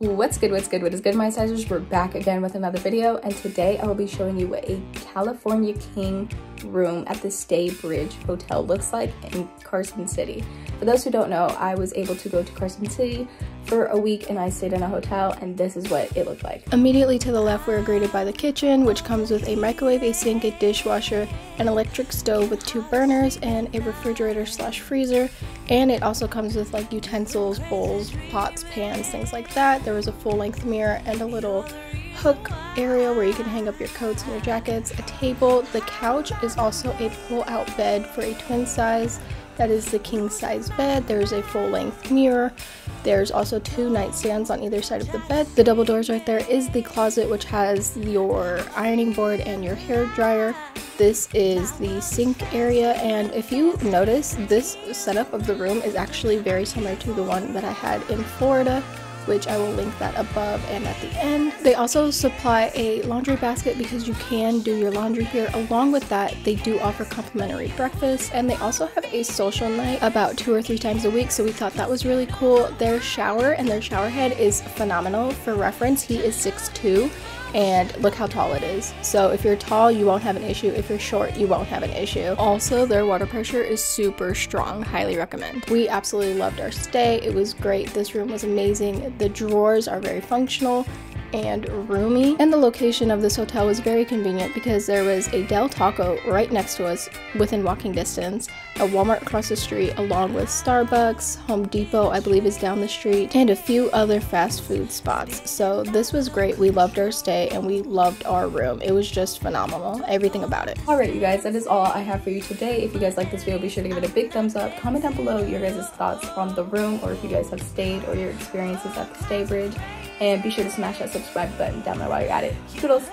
What's good, what is good, my sizers? We're back again with another video, and today I will be showing you what a California King room at the Staybridge Hotel looks like in Carson City. For those who don't know, I was able to go to Carson City for a week and I stayed in a hotel, and this is what it looked like. Immediately to the left, we're greeted by the kitchen, which comes with a microwave, a sink, a dishwasher, an electric stove with 2 burners, and a refrigerator slash freezer. And it also comes with like utensils, bowls, pots, pans, things like that. There was a full-length mirror and a little hook area where you can hang up your coats and your jackets, a table. The couch is also a pull-out bed for a twin size. That is the king size bed. There's a full-length mirror. There's also 2 nightstands on either side of the bed. The double doors right there is the closet, which has your ironing board and your hair dryer. This is the sink area, and if you notice, this setup of the room is actually very similar to the one that I had in Florida, which I will link that above and at the end. They also supply a laundry basket because you can do your laundry here. Along with that, they do offer complimentary breakfast, and they also have a social night about 2 or 3 times a week, so we thought that was really cool. Their shower and their shower head is phenomenal. For reference, he is 6'2", and look how tall it is. So if you're tall, you won't have an issue. If you're short, you won't have an issue. Also, their water pressure is super strong. Highly recommend. We absolutely loved our stay. It was great. This room was amazing. The drawers are very functional and roomy, and the location of this hotel was very convenient because there was a Del Taco right next to us within walking distance, a Walmart across the street, along with Starbucks, Home Depot I believe is down the street, and a few other fast food spots. So this was great. We loved our stay and we loved our room. It was just phenomenal, everything about it. Alright you guys, that is all I have for you today. If you guys like this video, be sure to give it a big thumbs up. Comment down below your guys' thoughts on the room, or if you guys have stayed, or your experiences at the Staybridge. And be sure to smash that subscribe button down there while you're at it. Toodles!